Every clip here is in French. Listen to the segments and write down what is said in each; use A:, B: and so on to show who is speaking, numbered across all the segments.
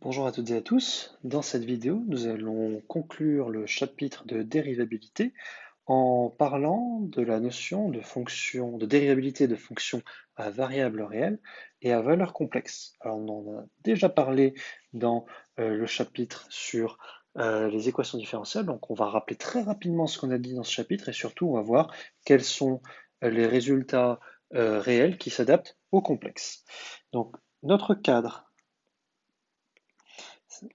A: Bonjour à toutes et à tous. Dans cette vidéo, nous allons conclure le chapitre de dérivabilité en parlant de la notion de fonction, de dérivabilité de fonctions à variable réelle et à valeur complexe. Alors, on en a déjà parlé dans le chapitre sur les équations différentielles, donc on va rappeler très rapidement ce qu'on a dit dans ce chapitre et surtout on va voir quels sont les résultats réels qui s'adaptent au complexe. Donc, notre cadre.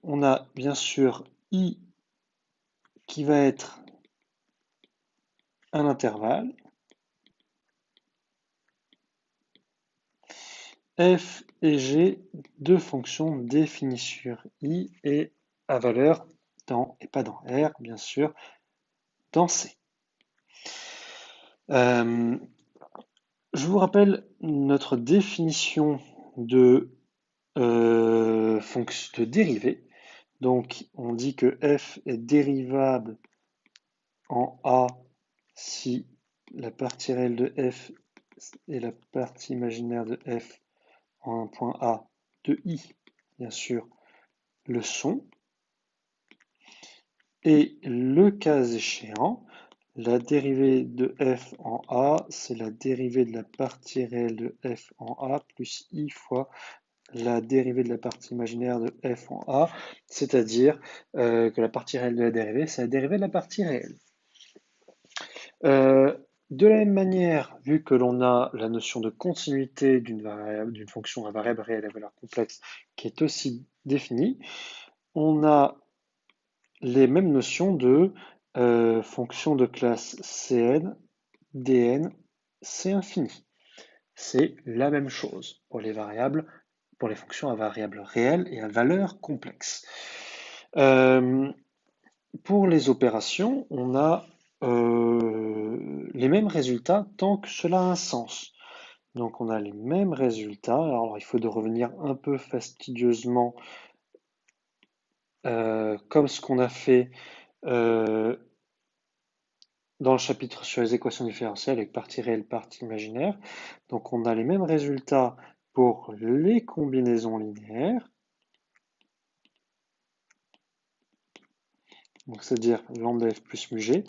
A: On a bien sûr I qui va être un intervalle, f et g, deux fonctions définies sur I et à valeur dans, et pas dans R, bien sûr, dans C. Je vous rappelle notre définition de, de dérivée. Donc, on dit que f est dérivable en A si la partie réelle de f et la partie imaginaire de f en un point A de I, bien sûr, le sont. Et le cas échéant, la dérivée de f en A, c'est la dérivée de la partie réelle de f en A plus I fois la dérivée de la partie imaginaire de f en A, c'est-à-dire que la partie réelle de la dérivée, c'est la dérivée de la partie réelle. De la même manière, vu que l'on a la notion de continuité d'une fonction à variable réelle à valeur complexe qui est aussi définie, on a les mêmes notions de fonction de classe Cn, Dn, C infini. C'est la même chose pour les variables, pour les fonctions à variable réelle et à valeur complexe. Pour les opérations, on a les mêmes résultats tant que cela a un sens. Donc on a les mêmes résultats. Alors il faut de revenir un peu fastidieusement comme ce qu'on a fait dans le chapitre sur les équations différentielles avec partie réelle, partie imaginaire. Donc on a les mêmes résultats pour les combinaisons linéaires. Donc c'est-à-dire lambda f plus mu g.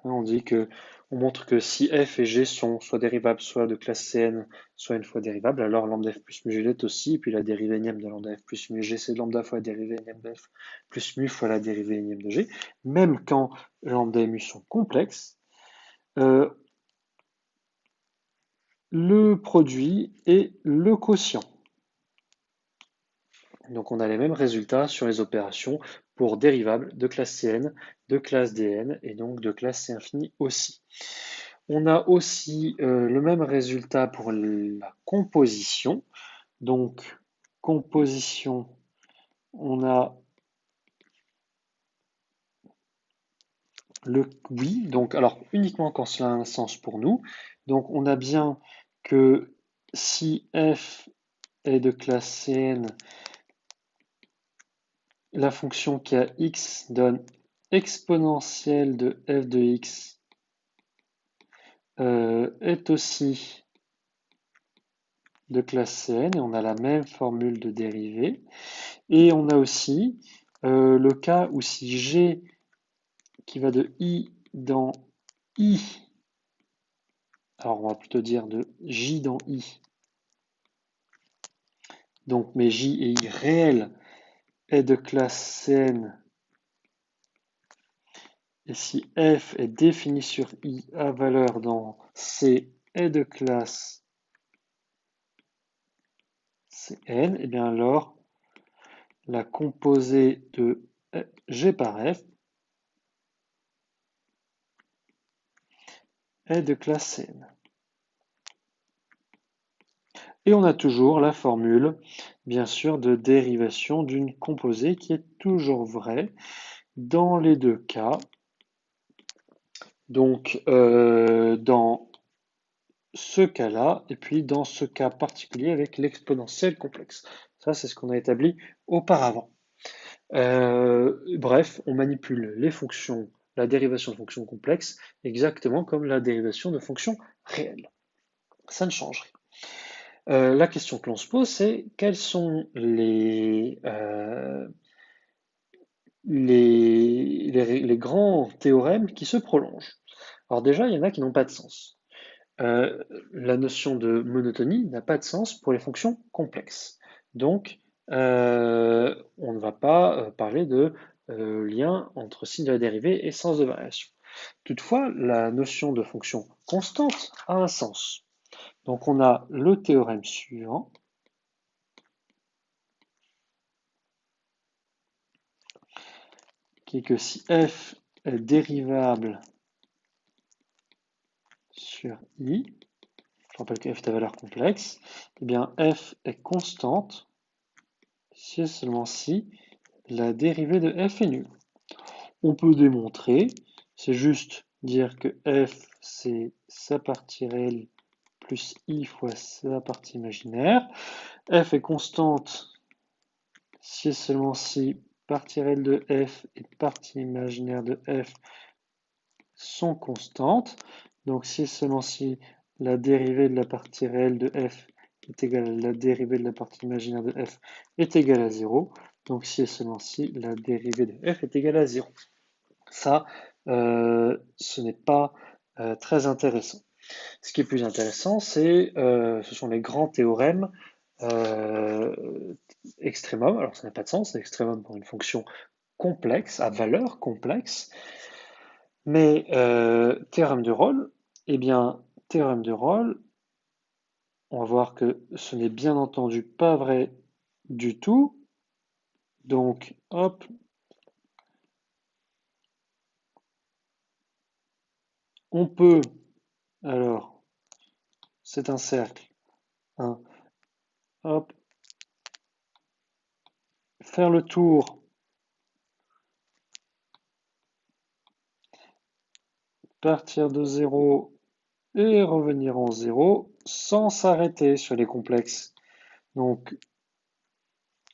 A: On dit que on montre que si f et g sont soit dérivables, soit de classe Cn, soit une fois dérivables, alors lambda f plus mu g l'est aussi, et puis la dérivée énième de lambda f plus mu g, c'est lambda fois la dérivée énième de f plus mu fois la dérivée énième de g. Même quand lambda et mu sont complexes, le produit et le quotient. Donc on a les mêmes résultats sur les opérations pour dérivables de classe Cn, de classe Dn et donc de classe C infini aussi. On a aussi le même résultat pour la composition. Donc composition, on a le oui, donc alors uniquement quand cela a un sens pour nous. Donc on a bien que si f est de classe Cn, la fonction qui a x donne exponentielle de f de x est aussi de classe Cn et on a la même formule de dérivée. Et on a aussi le cas où si g qui va de i dans i, alors on va plutôt dire de j dans i, donc mais j et i réel est de classe Cn, et si f est défini sur i à valeur dans C est de classe Cn, et bien alors la composée de G par F est de classe Cn. Et on a toujours la formule, bien sûr, de dérivation d'une composée qui est toujours vraie dans les deux cas. Donc, dans ce cas-là, et puis dans ce cas particulier avec l'exponentielle complexe. Ça, c'est ce qu'on a établi auparavant. Bref, on manipule les fonctions, la dérivation de fonctions complexes, exactement comme la dérivation de fonctions réelles. Ça ne change rien. La question que l'on se pose, c'est quels sont les les grands théorèmes qui se prolongent. Alors déjà, il y en a qui n'ont pas de sens. Euh, la notion de monotonie n'a pas de sens pour les fonctions complexes. Donc, on ne va pas parler de lien entre signe de la dérivée et sens de variation. Toutefois, la notion de fonction constante a un sens. Donc, on a le théorème suivant, qui est que si f est dérivable sur i, je rappelle que f est à valeur complexe, eh bien f est constante si et seulement si la dérivée de f est nulle. On peut démontrer, c'est juste dire que f c'est sa partie réelle plus i fois sa partie imaginaire. F est constante si et seulement si partie réelle de f et partie imaginaire de f sont constantes. Donc si et seulement si la dérivée de la partie réelle de f est égale à la dérivée de la partie imaginaire de f est égale à 0. Donc si et seulement si la dérivée de f est égale à 0. Ça, ce n'est pas très intéressant. Ce qui est plus intéressant, ce sont les grands théorèmes extrémum. Alors, ça n'a pas de sens, c'est extrémum pour une fonction complexe, à valeur complexe. Mais théorème de Rolle, eh bien, théorème de Rolle, on va voir que ce n'est bien entendu pas vrai du tout. Donc, hop, on peut, alors, c'est un cercle, hein, hop, faire le tour, partir de 0 et revenir en 0 sans s'arrêter sur les complexes. Donc,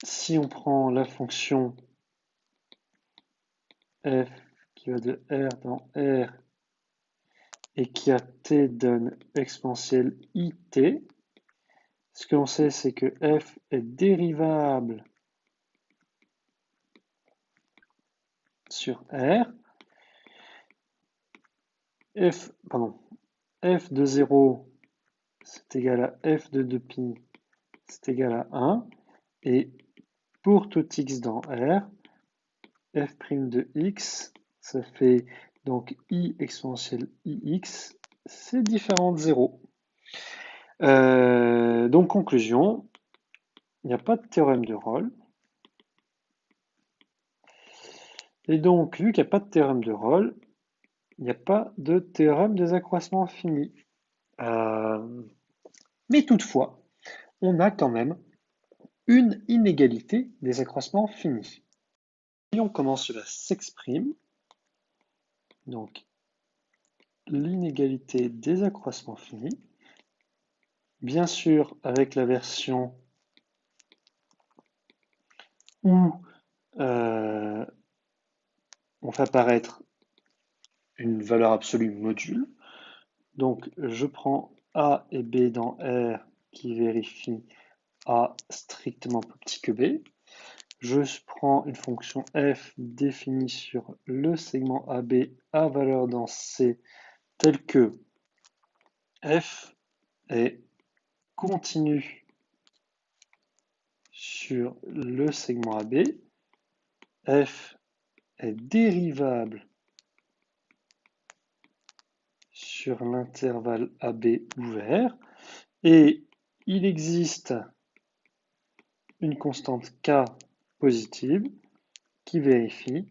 A: si on prend la fonction f qui va de R dans R et qui à t donne exponentielle it, ce que l'on sait, c'est que f est dérivable sur R. F de 0, c'est égal à f de 2pi, c'est égal à 1. Et pour tout x dans R, f' de x, ça fait donc i exponentielle ix, c'est différent de 0. Donc conclusion, il n'y a pas de théorème de Rolle. Et donc, vu qu'il n'y a pas de théorème de Rolle, il n'y a pas de théorème des accroissements finis. Mais toutefois, on a quand même une inégalité des accroissements finis. Voyons comment cela s'exprime. Donc, l'inégalité des accroissements finis. Bien sûr, avec la version où on fait apparaître une valeur absolue module. Donc, je prends A et B dans R qui vérifie A strictement plus petit que B. Je prends une fonction f définie sur le segment AB à valeur dans C telle que f est continu sur le segment AB, f est dérivable sur l'intervalle AB ouvert et il existe une constante k positive qui vérifie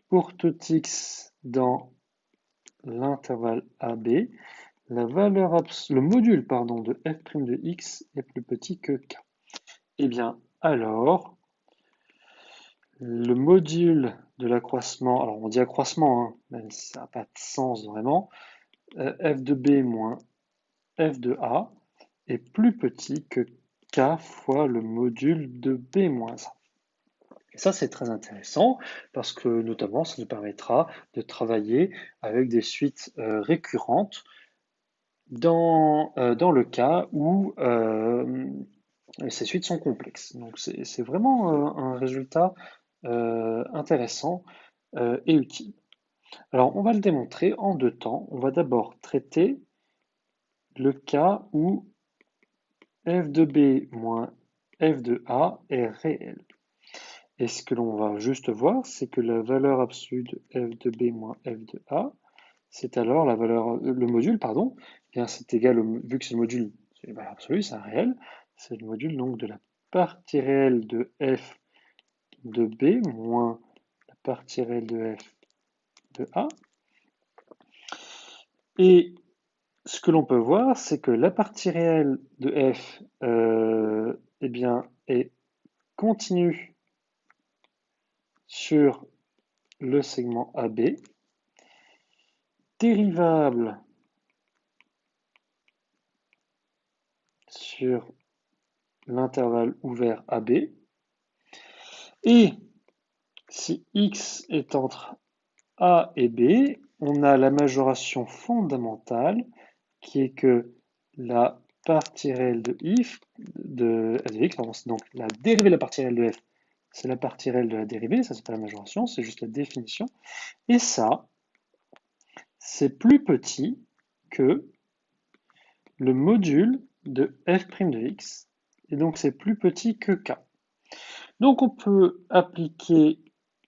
A: pour tout x dans l'intervalle AB, le module de f' de x est plus petit que k. Eh bien, alors, le module de l'accroissement, alors on dit accroissement, hein, même si ça n'a pas de sens vraiment, f de b moins f de a est plus petit que k fois le module de b moins a. Et ça, c'est très intéressant parce que notamment, ça nous permettra de travailler avec des suites récurrentes dans le cas où ces suites sont complexes. Donc c'est vraiment un résultat intéressant et utile. Alors, on va le démontrer en deux temps. On va d'abord traiter le cas où f de b moins f de a est réel. Et ce que l'on va juste voir, c'est que la valeur absolue de f de b moins f de a, c'est alors la valeur, le module, pardon, eh bien c'est égal, vu que c'est le module, c'est la valeur absolue, c'est un réel, c'est le module donc de la partie réelle de f de b moins la partie réelle de f de a. Et ce que l'on peut voir, c'est que la partie réelle de f eh bien, est continue sur le segment AB, dérivable sur l'intervalle ouvert AB, et si x est entre A et B, on a la majoration fondamentale qui est que la partie réelle de f de x, pardon, c'est donc la dérivée de la partie réelle de f, c'est la partie réelle de la dérivée, ça c'est pas la majoration, c'est juste la définition. Et ça, c'est plus petit que le module de f' de x, et donc c'est plus petit que k. Donc on peut appliquer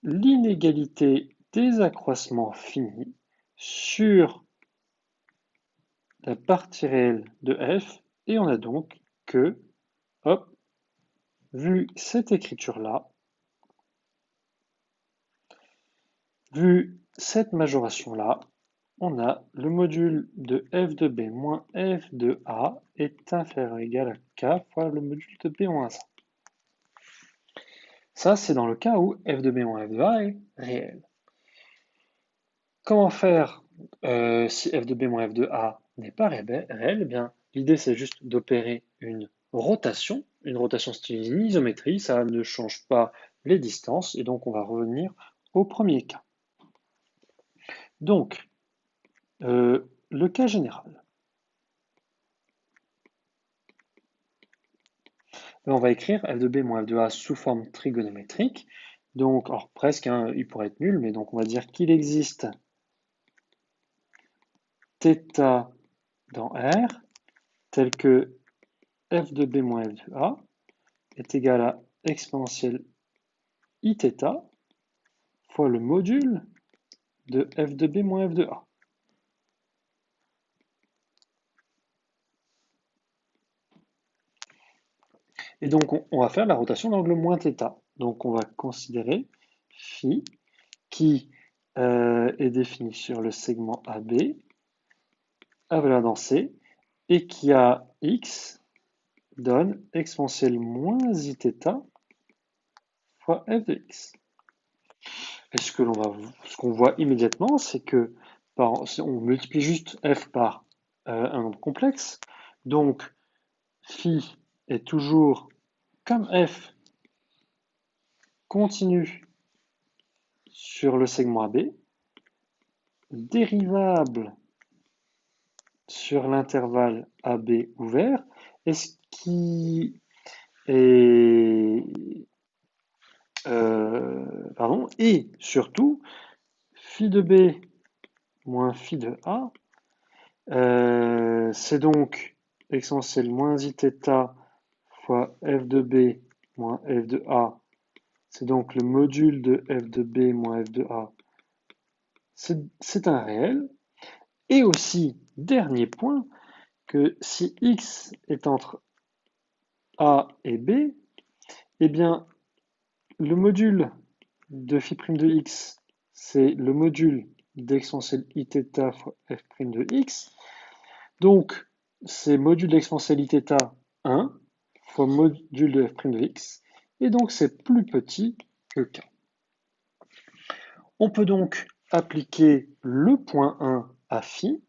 A: l'inégalité des accroissements finis sur la partie réelle de f, et on a donc que, hop, vu cette écriture-là, vu cette majoration-là, on a le module de f de b moins f de a est inférieur ou égal à k fois le module de b moins a. Ça, c'est dans le cas où f de b moins f de a est réel. Comment faire si f de b moins f de a n'est pas réel? Eh bien, l'idée, c'est juste d'opérer une rotation style une isométrie, ça ne change pas les distances, et donc on va revenir au premier cas. Donc, le cas général. On va écrire f de b moins f de a sous forme trigonométrique. Donc, alors presque, hein, il pourrait être nul, mais donc on va dire qu'il existe θ dans R, tel que f de b moins f de a est égal à exponentielle iθ fois le module de f de b moins f de a. Et donc, on va faire la rotation d'angle moins θ. Donc, on va considérer phi qui est défini sur le segment AB, à valeur dans C, et qui a x donne exponentielle moins iθ fois f de x. Et ce qu'on voit immédiatement, c'est que on multiplie juste f par un nombre complexe. Donc, phi est toujours, comme f continue sur le segment AB, dérivable sur l'intervalle AB ouvert, et ce qui est et surtout phi de b moins phi de a, c'est donc exponentielle moins iθ fois f de b moins f de a, c'est donc le module de f de b moins f de a, c'est un réel. Et aussi, dernier point, que si x est entre a et b, eh bien, le module de phi' de x, c'est le module d'exponentielle iθ fois f' de x. Donc, c'est module d'exponentielle iθ 1 fois module de f' de x. Et donc, c'est plus petit que k. On peut donc appliquer le point 1 à phi.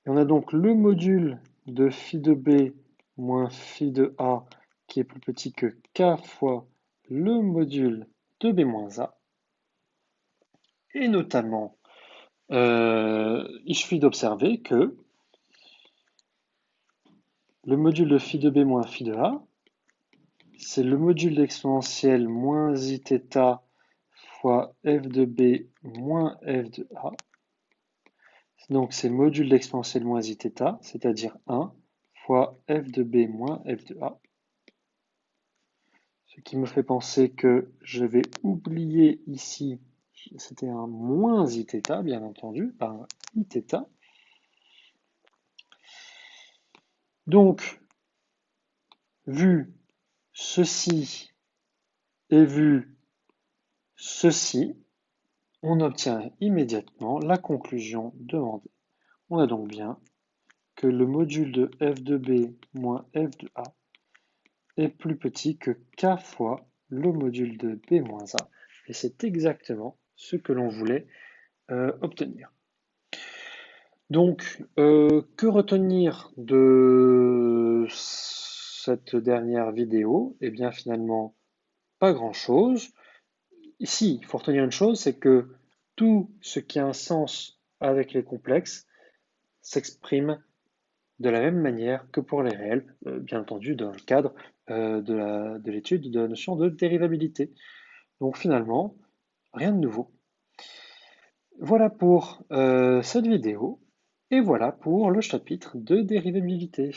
A: Et on a donc le module de phi de b moins phi de a qui est plus petit que k fois le module de b moins a. Et notamment, il suffit d'observer que le module de phi de b moins phi de a c'est le module d'exponentielle moins iθ fois f de b moins f de a. Donc c'est le module d'exponentielle moins iθ, c'est-à-dire 1 fois f de b moins f de a. Ce qui me fait penser que je vais oublier ici, c'était un moins iθ, bien entendu, par un iθ. Donc, vu ceci et vu ceci, on obtient immédiatement la conclusion demandée. On a donc bien que le module de f de b moins f de a est plus petit que k fois le module de b moins a. Et c'est exactement ce que l'on voulait obtenir. Donc, que retenir de cette dernière vidéo? Eh bien, finalement, pas grand-chose. Ici, il faut retenir une chose, c'est que tout ce qui a un sens avec les complexes s'exprime de la même manière que pour les réels, bien entendu dans le cadre de l'étude de la notion de dérivabilité. Donc finalement, rien de nouveau. Voilà pour cette vidéo et voilà pour le chapitre de dérivabilité.